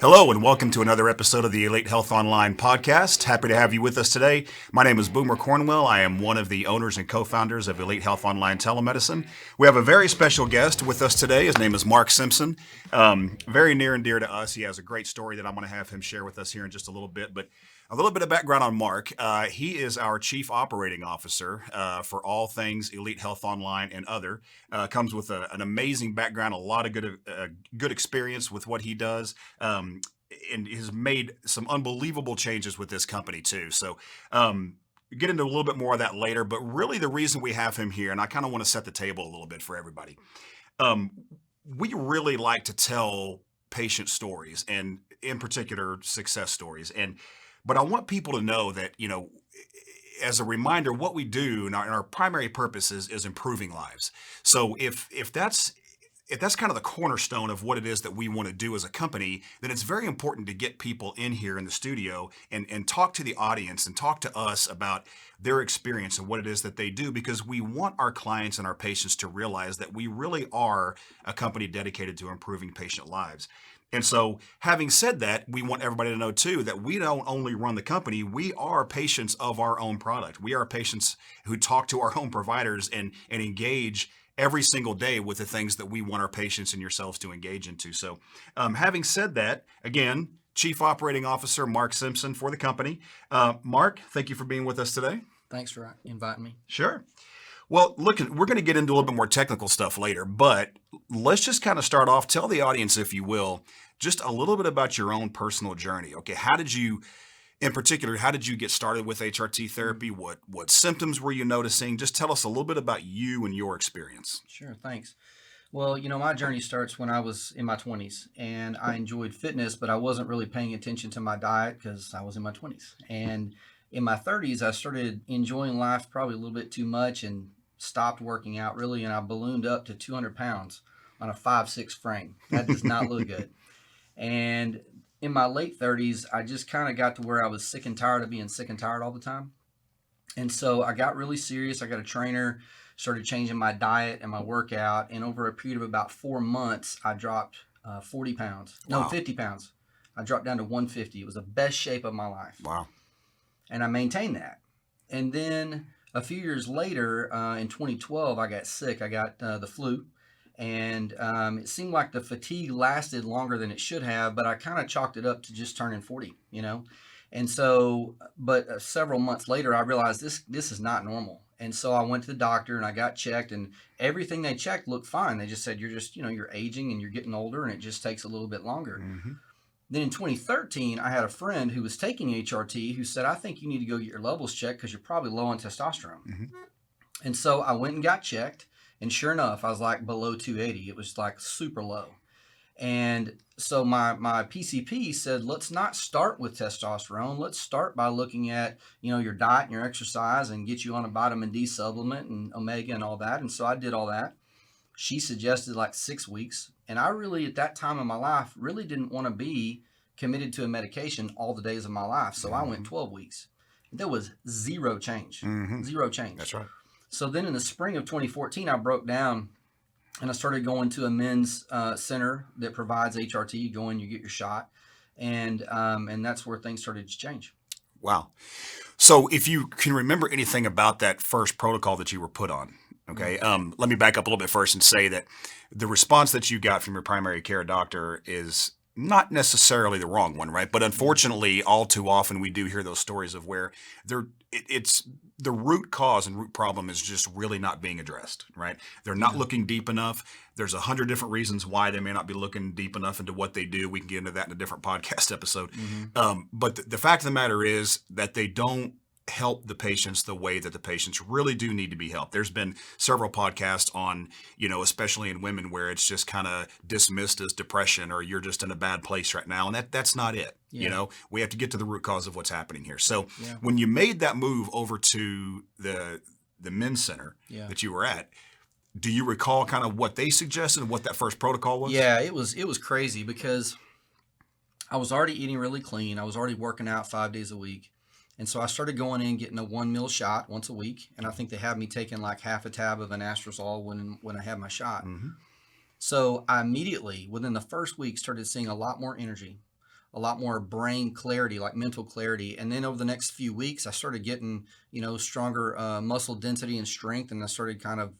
Hello and welcome to another episode of the Elite Health Online podcast. Happy to have you with us today. My name is Boomer Cornwell. I am one of the owners and co-founders of Elite Health Online Telemedicine. We have a very special guest with us today. His name is Mark Simpson. Very near and dear to us. He has a great story that I'm going to have him share with us here in just a little bit. But a little bit of background on Mark. He is our Chief Operating Officer for all things Elite Health Online and other. Comes with an amazing background, a lot of good experience with what he does, and has made some unbelievable changes with this company too. So get into a little bit more of that later. But really the reason we have him here, and I kind of want to set the table a little bit for everybody. We really like to tell patient stories, and in particular success stories. But I want people to know that, as a reminder, what we do and our primary purpose is improving lives. So if that's kind of the cornerstone of what it is that we want to do as a company, then it's very important to get people in here in the studio and talk to the audience and talk to us about their experience and what it is that they do, because we want our clients and our patients to realize that we really are a company dedicated to improving patient lives. And so having said that, we want everybody to know too that we don't only run the company, we are patients of our own product. We are patients who talk to our own providers and engage every single day with the things that we want our patients and yourselves to engage into. So having said that, again, Chief Operating Officer Mark Simpson for the company. Mark, thank you for being with us today. Thanks for inviting me. Sure. Well, look, we're going to get into a little bit more technical stuff later, but let's just kind of start off. Tell the audience, if you will, just a little bit about your own personal journey. Okay, how did you get started with HRT therapy? What symptoms were you noticing? Just tell us a little bit about you and your experience. Sure, thanks. Well, my journey starts when I was in my 20s, and I enjoyed fitness, but I wasn't really paying attention to my diet because I was in my 20s. And in my 30s, I started enjoying life probably a little bit too much and stopped working out really, and I ballooned up to 200 pounds on a 5'6" frame. That does not look good. And in my late 30s, I just kind of got to where I was sick and tired of being sick and tired all the time. And so I got really serious. I got a trainer, started changing my diet and my workout. And over a period of about 4 months, I dropped 40 pounds. No, 50 pounds. I dropped down to 150. It was the best shape of my life. Wow. And I maintained that. And then a few years later, in 2012, I got sick. I got the flu. And it seemed like the fatigue lasted longer than it should have, but I kind of chalked it up to just turning 40, And so, but several months later, I realized this is not normal. And so I went to the doctor and I got checked, and everything they checked looked fine. They just said, you're just, you're aging and you're getting older and it just takes a little bit longer. Mm-hmm. Then in 2013, I had a friend who was taking HRT who said, I think you need to go get your levels checked because you're probably low on testosterone. Mm-hmm. And so I went and got checked. And sure enough, I was like below 280. It was like super low. And so my PCP said, let's not start with testosterone. Let's start by looking at, your diet and your exercise and get you on a vitamin D supplement and omega and all that. And so I did all that. She suggested like 6 weeks. And I really, at that time in my life, really didn't want to be committed to a medication all the days of my life. So I went 12 weeks. There was zero change. Mm-hmm. Zero change. That's right. So then in the spring of 2014, I broke down and I started going to a men's center that provides HRT. You go in, you get your shot. And that's where things started to change. Wow. So if you can remember anything about that first protocol that you were put on, okay, let me back up a little bit first and say that the response that you got from your primary care doctor is not necessarily the wrong one, right? But unfortunately, all too often we do hear those stories of where it's the root cause and root problem is just really not being addressed, right? They're not looking deep enough. There's 100 different reasons why they may not be looking deep enough into what they do. We can get into that in a different podcast episode. Mm-hmm. But the fact of the matter is that they don't help the patients the way that the patients really do need to be helped. There's been several podcasts on, especially in women, where it's just kind of dismissed as depression or you're just in a bad place right now. And that's not it. Yeah. We have to get to the root cause of what's happening here. So when you made that move over to the men's center that you were at, do you recall kind of what they suggested and what that first protocol was? Yeah, it was crazy because I was already eating really clean. I was already working out 5 days a week. And so I started going in, getting a 1 meal shot once a week. And I think they had me taking like half a tab of an anastrozole when I had my shot. Mm-hmm. So I immediately, within the first week, started seeing a lot more energy, a lot more brain clarity, like mental clarity. And then over the next few weeks, I started getting, stronger muscle density and strength. And I started kind of,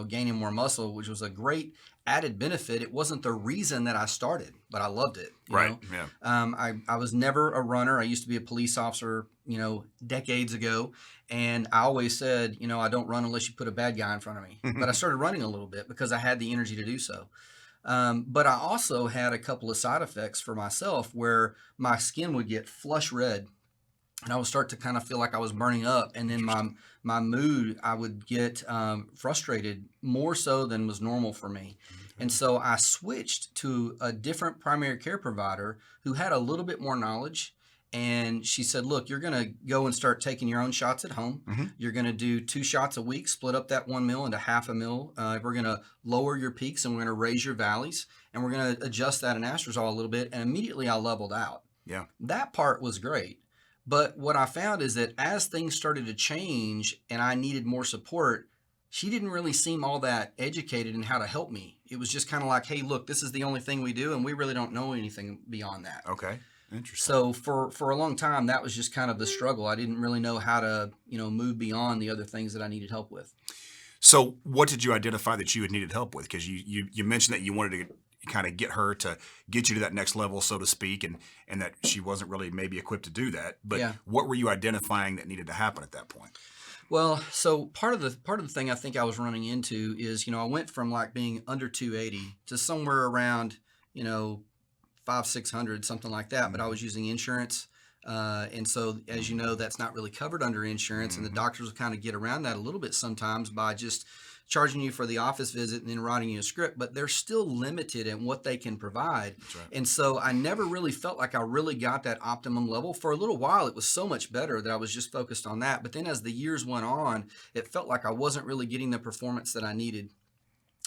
gaining more muscle, which was a great added benefit. It wasn't the reason that I started, but I loved it. Right. Yeah. I was never a runner. I used to be a police officer, decades ago. And I always said, I don't run unless you put a bad guy in front of me. But I started running a little bit because I had the energy to do so. But I also had a couple of side effects for myself where my skin would get flush red and I would start to kind of feel like I was burning up. And then my mood, I would get frustrated more so than was normal for me. And so I switched to a different primary care provider who had a little bit more knowledge. And she said, look, you're going to go and start taking your own shots at home. You're going to do 2 shots a week, split up that 1 meal into half a meal. We're going to lower your peaks and we're going to raise your valleys. And we're going to adjust that anastrozole a little bit. And immediately I leveled out. Yeah. That part was great. But what I found is that as things started to change and I needed more support, she didn't really seem all that educated in how to help me. It was just kind of like, hey, look, this is the only thing we do. And we really don't know anything beyond that. Okay. Interesting. So for a long time, that was just kind of the struggle. I didn't really know how to, move beyond the other things that I needed help with. So what did you identify that you had needed help with? Because you mentioned that you wanted to kind of get her to get you to that next level, so to speak, and that she wasn't really maybe equipped to do that. But Yeah. What were you identifying that needed to happen at that point? Well, so part of the thing I think I was running into is, I went from like being under 280 to somewhere around, 500-600, something like that. But I was using insurance. And so, as you know, that's not really covered under insurance. And the doctors will kind of get around that a little bit sometimes by just charging you for the office visit and then writing you a script, but they're still limited in what they can provide. That's right. And so I never really felt like I really got that optimum level. For a little while, it was so much better that I was just focused on that. But then as the years went on, it felt like I wasn't really getting the performance that I needed.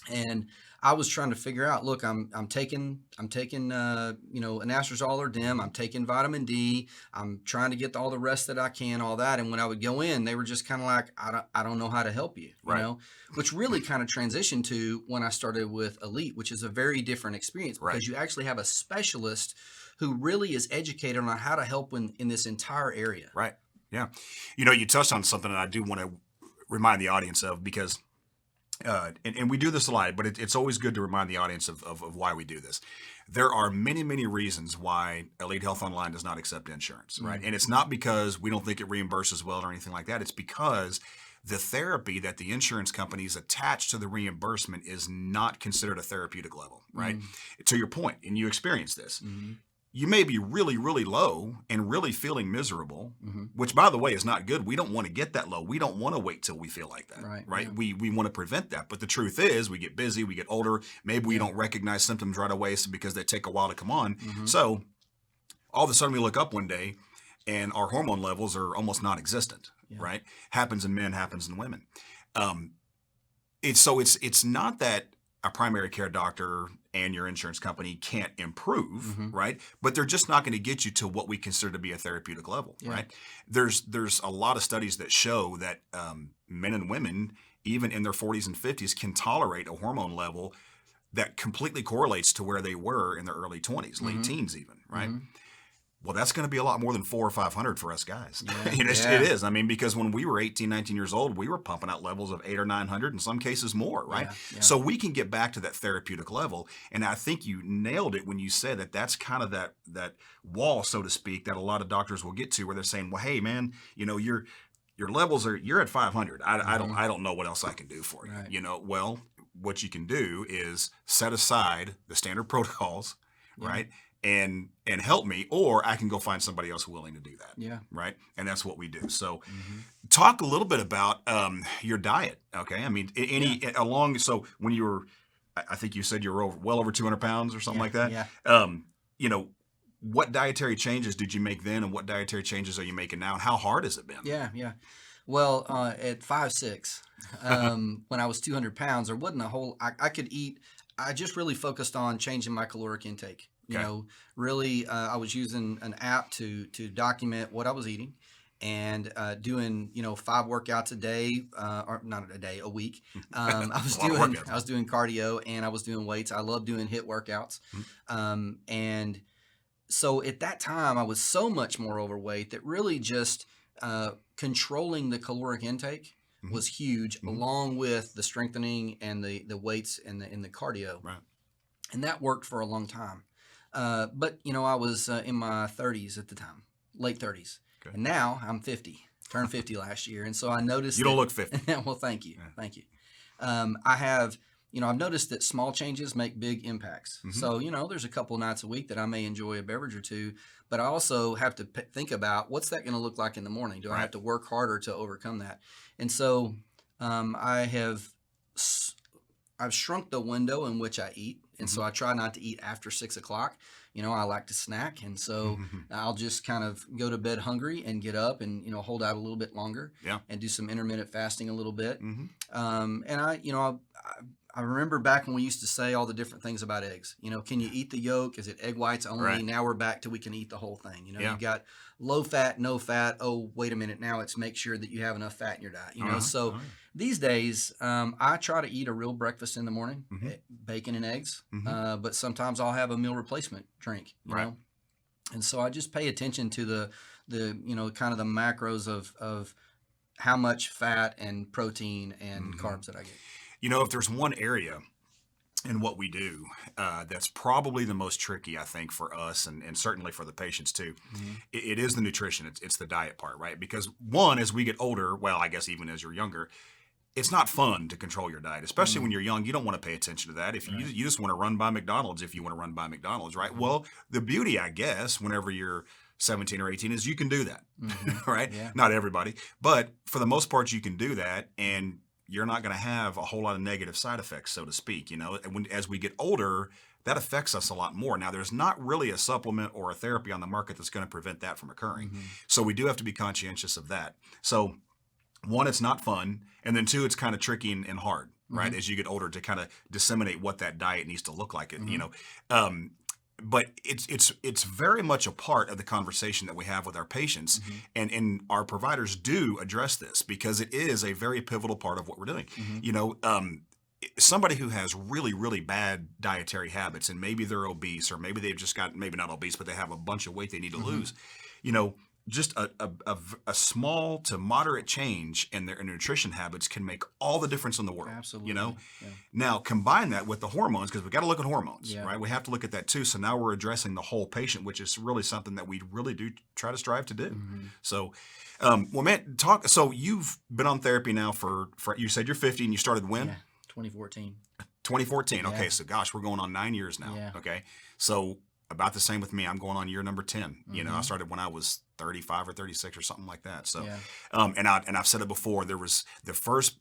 And I was trying to figure out, look, I'm taking anastrozole or DIM, I'm taking vitamin D, I'm trying to get all the rest that I can, all that. And when I would go in, they were just kind of like, I don't know how to help you, Right. Which really kind of transitioned to when I started with Elite, which is a very different experience because Right. you actually have a specialist who really is educated on how to help in this entire area. Right. Yeah. You touched on something that I do want to remind the audience of because and we do this a lot, but it's always good to remind the audience of why we do this. There are many, many reasons why Elite Health Online does not accept insurance, right? And it's not because we don't think it reimburses well or anything like that. It's because the therapy that the insurance companies attach to the reimbursement is not considered a therapeutic level, right? To your point, and you experience this. You may be really, really low and really feeling miserable, which, by the way, is not good. We don't want to get that low. We don't want to wait till we feel like that, right? Yeah. We want to prevent that. But the truth is we get busy, we get older. Maybe we don't recognize symptoms right away because they take a while to come on. So all of a sudden we look up one day and our hormone levels are almost non-existent, right? Happens in men, happens in women. It's not that a primary care doctor and your insurance company can't improve, right? But they're just not going to get you to what we consider to be a therapeutic level, right? There's a lot of studies that show that men and women, even in their 40s and 50s, can tolerate a hormone level that completely correlates to where they were in their early 20s, late teens even, right? Well, that's going to be a lot more than 400 or 500 for us guys. Yeah. It is. I mean, because when we were 18, 19 years old, we were pumping out levels of 800 or 900, in some cases more, right? Yeah. So we can get back to that therapeutic level. And I think you nailed it when you said that that's kind of that wall, so to speak, that a lot of doctors will get to where they're saying, well, hey, man, your levels you're at 500. I don't know what else I can do for you. Right. Well, what you can do is set aside the standard protocols, right? And help me, or I can go find somebody else willing to do that. Yeah. Right. And that's what we do. So talk a little bit about your diet. Okay. I mean, so when you were, I think you said you were well over 200 pounds or something like that. Yeah. What dietary changes did you make then and what dietary changes are you making now? And how hard has it been? Yeah. Well, at 5'6", when I was 200 pounds, there wasn't a whole, I could eat. I just really focused on changing my caloric intake. Really, I was using an app to document what I was eating and doing, 5 workouts a day, or not a day, a week. I was doing cardio and I was doing weights. I love doing HIIT workouts. And So at that time, I was so much more overweight that really just controlling the caloric intake was huge, along with the strengthening and the weights and the cardio. Right. And that worked for a long time. But I was in my 30s at the time, late 30s, Okay. and now I'm 50. Turned 50 last year, and so I noticed You don't look 50. Well, thank you, thank you. I have. I've noticed that small changes make big impacts. So, there's a couple nights a week that I may enjoy a beverage or two, but I also have to think about what's that going to look like in the morning? Do I have to work harder to overcome that? And so I've shrunk the window in which I eat. And so I try not to eat after 6 o'clock. I like to snack. And so I'll just kind of go to bed hungry and get up and, hold out a little bit longer and do some intermittent fasting a little bit. And I remember back when we used to say all the different things about eggs. Can you eat the yolk? Is it egg whites only? Right. Now we're back to we can eat the whole thing. You got low fat, no fat. Oh, wait a minute. Now it's make sure that you have enough fat in your diet. So these days, I try to eat a real breakfast in the morning, bacon and eggs. But sometimes I'll have a meal replacement drink. You know, and so I just pay attention to the kind of the macros of how much fat and protein and carbs that I get. If there's one area in what we do that's probably the most tricky, I think, for us and certainly for the patients too, it is the nutrition. It's the diet part, right? Because one, as we get older, well, I guess even as you're younger, it's not fun to control your diet, especially when you're young. You don't want to pay attention to that. If you just want to run by McDonald's, if you want to run by McDonald's, right? Well, the beauty, I guess, whenever you're 17 or 18 is you can do that, right? Yeah. Not everybody, but for the most part, you can do that. And you're not going to have a whole lot of negative side effects, so to speak. As we get older, that affects us a lot more. Now, there's not really a supplement or a therapy on the market that's going to prevent that from occurring. So we do have to be conscientious of that. So one, it's not fun. And then two, it's kind of tricky and hard, right? As you get older to kind of disseminate what that diet needs to look like, but it's very much a part of the conversation that we have with our patients, and our providers do address this because it is a very pivotal part of what we're doing. Somebody who has really, really bad dietary habits, and maybe they're obese, or maybe they've just got, maybe not obese, but they have a bunch of weight they need to lose, just a small to moderate change in their nutrition habits can make all the difference in the world. Absolutely. Now combine that with the hormones, because we got to look at hormones, right? We have to look at that too. So now we're addressing the whole patient, which is really something that we really do try to strive to do. So, well, man, so you've been on therapy now for you said you're 50 and you started when? 2014. 2014. Yeah. Okay. So gosh, we're going on 9 years now. Yeah. Okay. So about the same with me. I'm going on year number 10. I started when I was 35 or 36 or something like that. So, and I've said it before, there was the first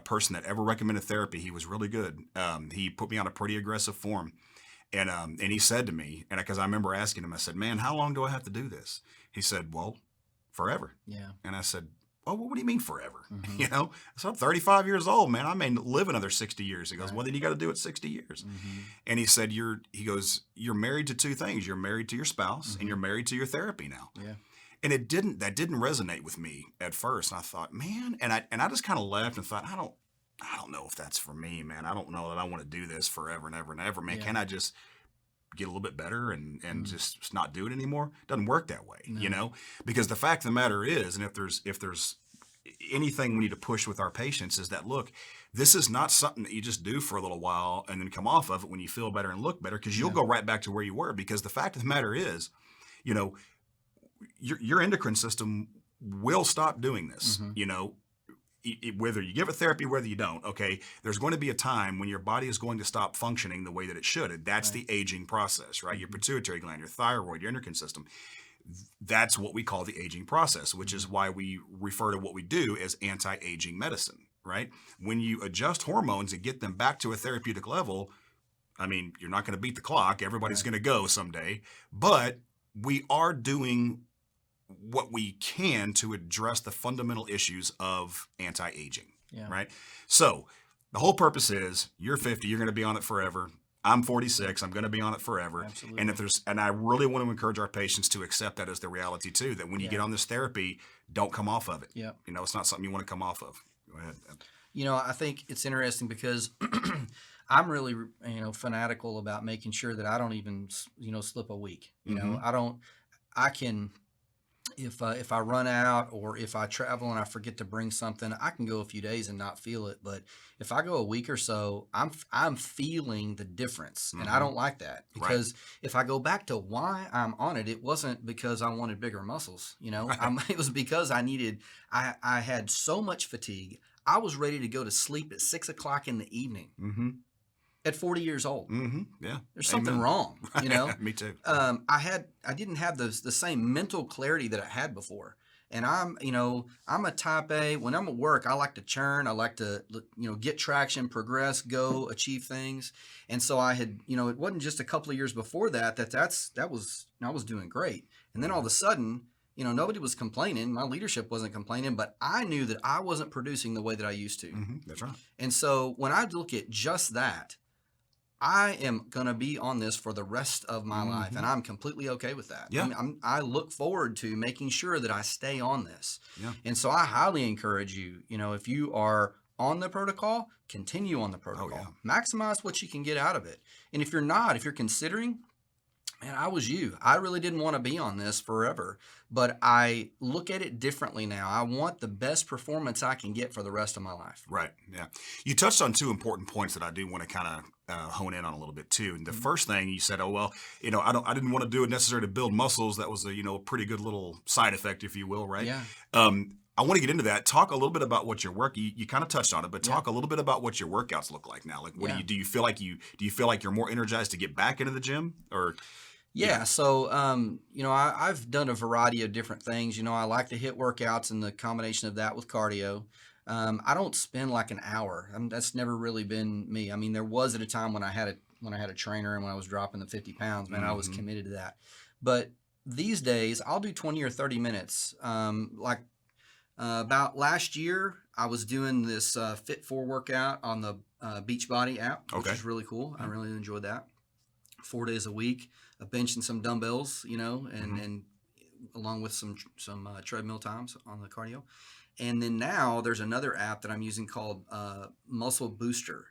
person that ever recommended therapy. He was really good. He put me on a pretty aggressive form. And he said to me, and because I remember asking him, I said, man, how long do I have to do this? He said, well, forever. Yeah. And I said, oh, well, what do you mean forever? So I'm 35 years old, man. I may live another 60 years. He goes, well, then you got to do it 60 years. And he said, you're married to two things. You're married to your spouse and you're married to your therapy now. Yeah. And that didn't resonate with me at first. And I thought, man, and I just kind of laughed and thought, I don't know if that's for me, man. I don't know that I want to do this forever and ever and ever, man. Yeah. Can I just get a little bit better and just not do it anymore? It doesn't work that way, because the fact of the matter is, and if there's anything we need to push with our patients is that, look, this is not something that you just do for a little while and then come off of it when you feel better and look better, because you'll go right back to where you were. Because the fact of the matter is, your endocrine system will stop doing this, whether you give it therapy, whether you don't, okay, there's going to be a time when your body is going to stop functioning the way that it should. And that's the aging process, right? Your pituitary gland, your thyroid, your endocrine system. That's what we call the aging process, which is why we refer to what we do as anti-aging medicine, right? When you adjust hormones and get them back to a therapeutic level, I mean, you're not going to beat the clock. Everybody's going to go someday, but we are doing what we can to address the fundamental issues of anti-aging, right? So the whole purpose is you're 50, you're going to be on it forever. I'm 46, I'm going to be on it forever. Absolutely. And I really want to encourage our patients to accept that as the reality too, that when you get on this therapy, don't come off of it. Yeah. It's not something you want to come off of. Go ahead. I think it's interesting because I'm really, fanatical about making sure that I don't even, slip a week. I don't, I can, if I run out or if I travel and I forget to bring something, I can go a few days and not feel it. But if I go a week or so, I'm feeling the difference, and I don't like that Right. because if I go back to why I'm on it, it wasn't because I wanted bigger muscles. Right. It was because I had so much fatigue. I was ready to go to sleep at 6 o'clock in the evening Mm-hmm. at 40 years old. Mm-hmm. Yeah. There's something Amen. wrong, Me too. I didn't have the same mental clarity that I had before. And I'm a type A. When I'm at work, I like to churn. I like to, get traction, progress, go, achieve things. And so I had, it wasn't just a couple of years before I was doing great. And then all of a sudden, nobody was complaining. My leadership wasn't complaining, but I knew that I wasn't producing the way that I used to. Mm-hmm. That's right. And so when I look at just that, I am going to be on this for the rest of my life, and I'm completely okay with that. Yeah. I look forward to making sure that I stay on this. Yeah. And so I highly encourage you, if you are on the protocol, continue on the protocol. yeah. Maximize what you can get out of it. And if you're considering, man, I was you. I really didn't want to be on this forever, but I look at it differently now. I want the best performance I can get for the rest of my life. Right. Yeah. You touched on two important points that I do want to kind of hone in on a little bit too. And the first thing you said, oh, well, I didn't want to do it necessarily to build muscles. That was a pretty good little side effect, if you will. Right. Yeah. I want to get into that. Talk a little bit about what your work. You kind of touched on it, but talk a little bit about what your workouts look like now. Like, what do you feel like do you feel like you're more energized to get back into the gym or? Yeah. So, I've done a variety of different things. I like the HIIT workouts and the combination of that with cardio. I don't spend like an hour. That's never really been me. I mean, there was at a time when I had a trainer and when I was dropping the 50 pounds, man, I was committed to that. But these days I'll do 20 or 30 minutes. About last year, I was doing this Fit4 workout on the Beachbody app, which is really cool. I really enjoyed that. 4 days a week, a bench and some dumbbells, and along with some treadmill times on the cardio. And then now there's another app that I'm using called Muscle Booster.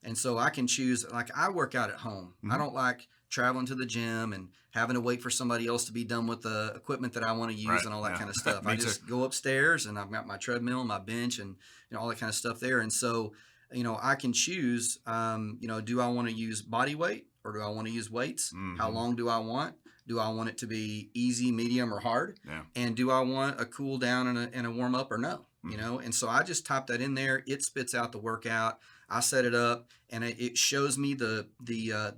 And so I can choose, like I work out at home. I don't like traveling to the gym and having to wait for somebody else to be done with the equipment that I want to use and all that kind of stuff. I just go upstairs and I've got my treadmill, my bench, and all that kind of stuff there. And so, I can choose, do I want to use body weight or do I want to use weights? How long do I want? Do I want it to be easy, medium, or hard? Yeah. And do I want a cool down and a warm up or no? And so I just type that in there. It spits out the workout. I set it up, and it shows me the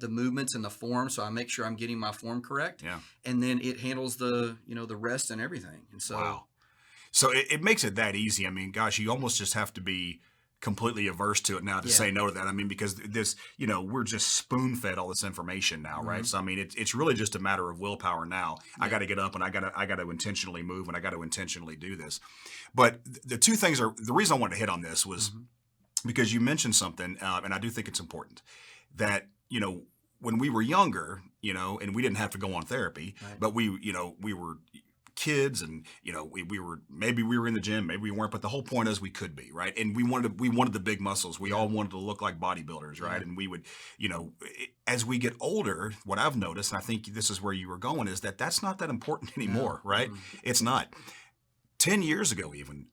movements and the form, so I make sure I'm getting my form correct. Yeah. And then it handles the the rest and everything. And so, wow. So it makes it that easy. I mean, gosh, you almost just have to be completely averse to it now to say no to that. I mean, because this, we're just spoon fed all this information now, right? So I mean, it's really just a matter of willpower now. I got to get up and I got to intentionally move and I got to intentionally do this. But the two things are the reason I wanted to hit on this was because you mentioned something, and I do think it's important that when we were younger, and we didn't have to go on therapy, but we were kids and we were in the gym, maybe we weren't, but the whole point is we could be, right? And we wanted the big muscles. We all wanted to look like bodybuilders, right? And we would, as we get older, what I've noticed, and I think this is where you were going, is that that's not that important anymore, right? It's not. 10 years ago even,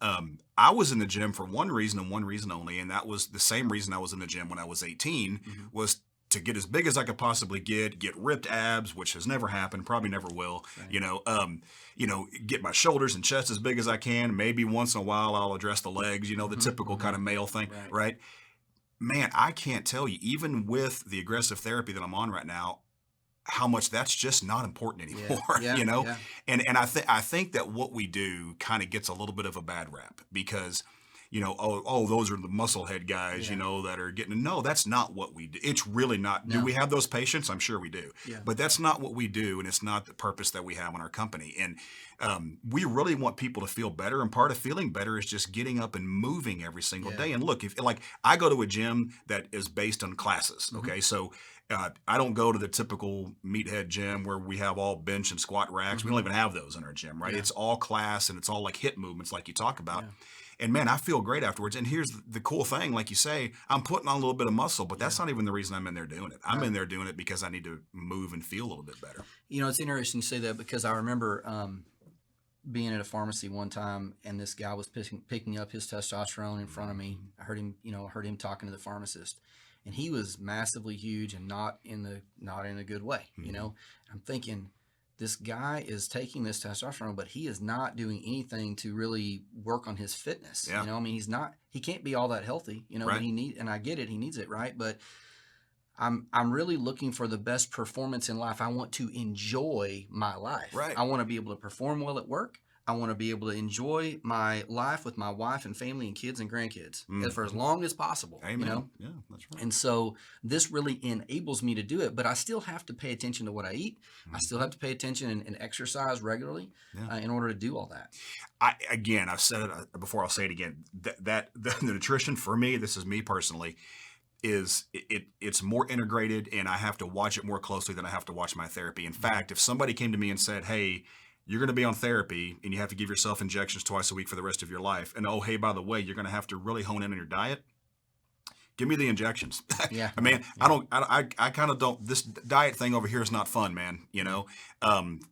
I was in the gym for one reason and one reason only, and that was the same reason I was in the gym when I was 18, was to get as big as I could possibly get ripped abs, which has never happened, probably never will. Get my shoulders and chest as big as I can. Maybe once in a while I'll address the legs. The typical kind of male thing, right? Man, I can't tell you, even with the aggressive therapy that I'm on right now, how much that's just not important anymore. And I think that what we do kind of gets a little bit of a bad rap because. Those are the musclehead guys, that are getting. No, that's not what we do. It's really not. No. Do we have those patients? I'm sure we do. Yeah. But that's not what we do, and it's not the purpose that we have in our company. And we really want people to feel better, and part of feeling better is just getting up and moving every single day. And look, if I go to a gym that is based on classes, okay, so I don't go to the typical meathead gym where we have all bench and squat racks. We don't even have those in our gym, right? Yeah. It's all class and it's all like hip movements like you talk about. Yeah. And man, I feel great afterwards. And here's the cool thing, like you say, I'm putting on a little bit of muscle, but that's not even the reason I'm in there doing it. I'm in there doing it because I need to move and feel a little bit better. You know, it's interesting you say that because I remember being at a pharmacy one time, and this guy was picking up his testosterone in front of me. I heard him talking to the pharmacist, and he was massively huge and not in a good way. You know, I'm thinking, this guy is taking this testosterone, but he is not doing anything to really work on his fitness. Yeah. You know, I mean, he can't be all that healthy. You know, Right. and I get it, he needs it, right? But I'm really looking for the best performance in life. I want to enjoy my life. Right. I want to be able to perform well at work. I want to be able to enjoy my life with my wife and family and kids and grandkids for as long as possible. Amen. You know? Yeah, that's right. And so this really enables me to do it, but I still have to pay attention to what I eat. I still have to pay attention and exercise regularly in order to do all that. I've said it before. I'll say it again. That the nutrition for me, this is me personally, is it's more integrated, and I have to watch it more closely than I have to watch my therapy. In fact, if somebody came to me and said, "Hey, you're going to be on therapy and you have to give yourself injections twice a week for the rest of your life, and oh, hey, by the way, you're going to have to really hone in on your diet," give me the injections. Yeah. I mean, I kind of don't, this diet thing over here is not fun, man, you know?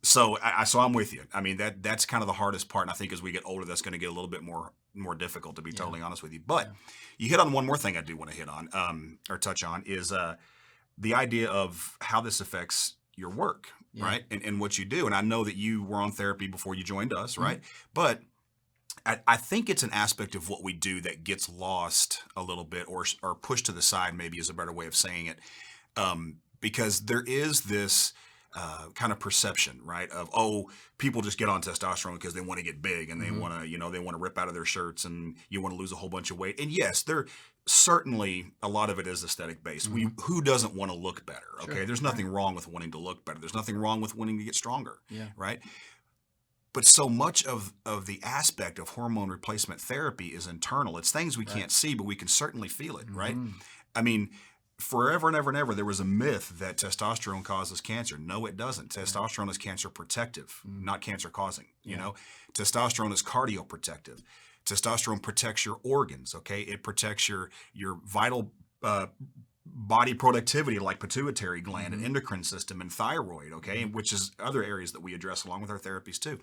So I'm with you. I mean, that's kind of the hardest part. And I think as we get older, that's going to get a little bit more difficult, to be totally honest with you. But you hit on one more thing I do want to hit on, or touch on, is the idea of how this affects your work, right? And what you do. And I know that you were on therapy before you joined us, right? But I think it's an aspect of what we do that gets lost a little bit, or pushed to the side, maybe is a better way of saying it, because there is this kind of perception, right, of, oh, people just get on testosterone because they want to get big and they want to, they want to rip out of their shirts and you want to lose a whole bunch of weight. And yes, there certainly a lot of it is aesthetic based. Who doesn't want to look better? Okay, Sure. there's nothing wrong with wanting to look better. There's nothing wrong with wanting to get stronger. Yeah. Right. But so much of the aspect of hormone replacement therapy is internal. It's things we can't see, but we can certainly feel it, right? I mean, forever and ever and ever, there was a myth that testosterone causes cancer. No, it doesn't. Testosterone is cancer protective, not cancer causing. You know, testosterone is cardioprotective. Testosterone protects your organs, okay? It protects your vital body productivity, like pituitary gland and endocrine system and thyroid, okay, which is other areas that we address along with our therapies too.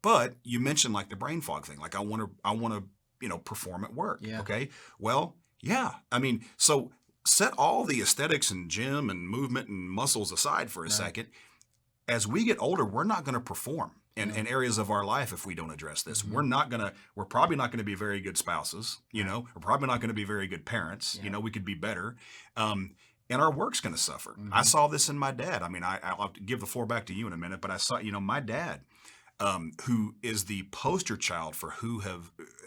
But you mentioned like the brain fog thing, like I want to perform at work, okay? Well, yeah, I mean, so set all the aesthetics and gym and movement and muscles aside for a second. As we get older, we're not going to perform in areas of our life if we don't address this. We're probably not going to be very good spouses, we're probably not going to be very good parents, we could be better. And our work's going to suffer. I saw this in my dad. I mean, I'll give the floor back to you in a minute, but I saw, my dad, who is the poster child for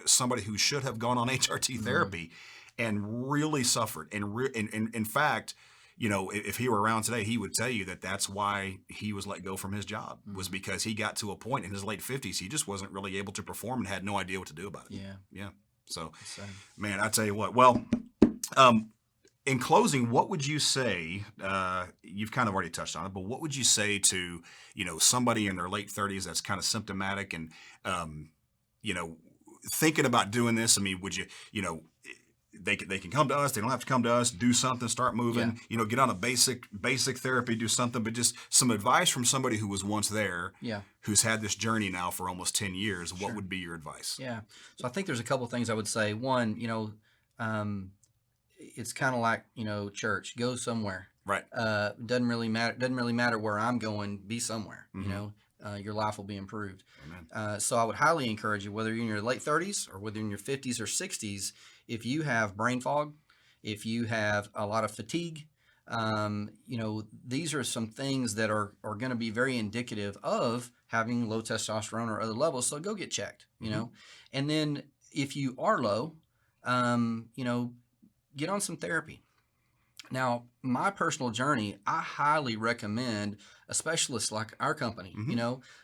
somebody who should have gone on HRT therapy and really suffered. And in fact, if he were around today, he would tell you that that's why he was let go from his job, was because he got to a point in his late 50s, he just wasn't really able to perform and had no idea what to do about it. Yeah. So, man, I tell you what, well, in closing, what would you say, you've kind of already touched on it, but what would you say to, somebody in their late 30s that's kind of symptomatic and, thinking about doing this? I mean, would you, they can come to us. They don't have to come to us. Do something. Start moving. Get on a basic therapy. Do something. But just some advice from somebody who was once there. Who's had this journey now for almost 10 years. What would be your advice? Yeah. So I think there's a couple of things I would say. One, it's kind of like church. Go somewhere. Right. Doesn't really matter where I'm going. Be somewhere. Your life will be improved. So I would highly encourage you, whether you're in your late 30s or whether you're in your 50s or 60s, if you have brain fog, if you have a lot of fatigue, these are some things that are going to be very indicative of having low testosterone or other levels. So go get checked, and then if you are low, get on some therapy. Now, my personal journey, I highly recommend a specialist like our company.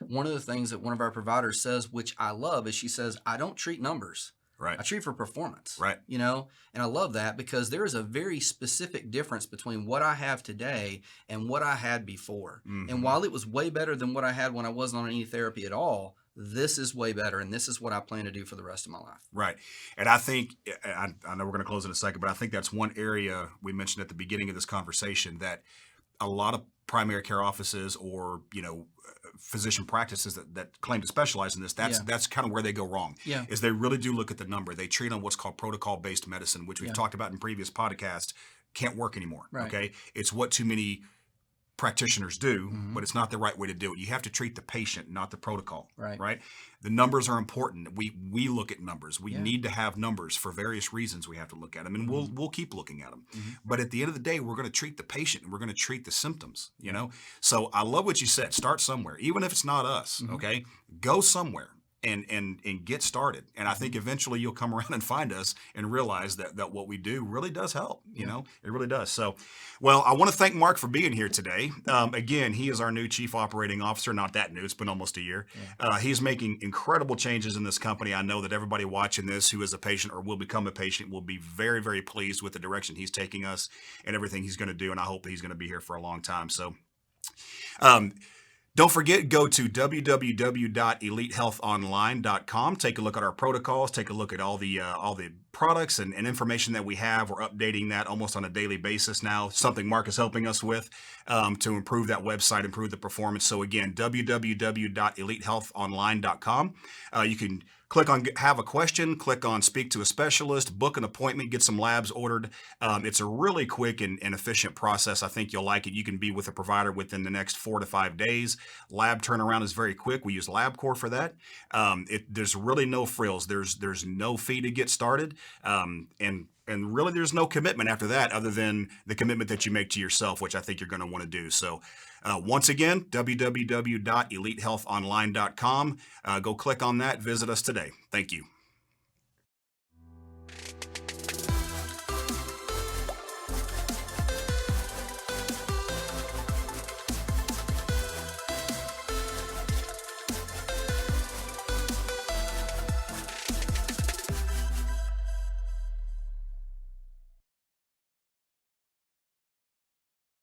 One of the things that one of our providers says, which I love, is she says, I don't treat numbers. Right. I treat for performance. Right. You know, and I love that because there is a very specific difference between what I have today and what I had before. Mm-hmm. And while it was way better than what I had when I wasn't on any therapy at all, this is way better, and this is what I plan to do for the rest of my life. Right. And I think, I know we're going to close in a second, but I think that's one area we mentioned at the beginning of this conversation that a lot of primary care offices or, physician practices that claim to specialize in this, that's kind of where they go wrong. Yeah. Is they really do look at the number. They treat on what's called protocol-based medicine, which we've talked about in previous podcasts, can't work anymore. Right. Okay. It's what too many practitioners do, but it's not the right way to do it. You have to treat the patient, not the protocol. Right. The numbers are important. We look at numbers. We need to have numbers for various reasons. We have to look at them, and we'll keep looking at them. But at the end of the day, we're going to treat the patient, and we're going to treat the symptoms. So I love what you said. Start somewhere, even if it's not us. Okay, go somewhere. And get started. And I think eventually you'll come around and find us and realize that what we do really does help. It really does. So, well, I want to thank Mark for being here today. Again, he is our new Chief Operating Officer. Not that new. It's been almost a year. He's making incredible changes in this company. I know that everybody watching this who is a patient or will become a patient will be very, very pleased with the direction he's taking us and everything he's going to do. And I hope that he's going to be here for a long time. So, don't forget, go to www.elitehealthonline.com. Take a look at our protocols. Take a look at all the products and information that we have. We're updating that almost on a daily basis now. Something Mark is helping us with to improve that website, improve the performance. So again, www.elitehealthonline.com. You can click on have a question, click on speak to a specialist, book an appointment, get some labs ordered. It's a really quick and efficient process. I think you'll like it. You can be with a provider within the next 4 to 5 days. Lab turnaround is very quick. We use LabCorp for that. There's really no frills. There's no fee to get started. And really there's no commitment after that other than the commitment that you make to yourself, which I think you're going to want to do. So once again, www.elitehealthonline.com. Go click on that. Visit us today. Thank you.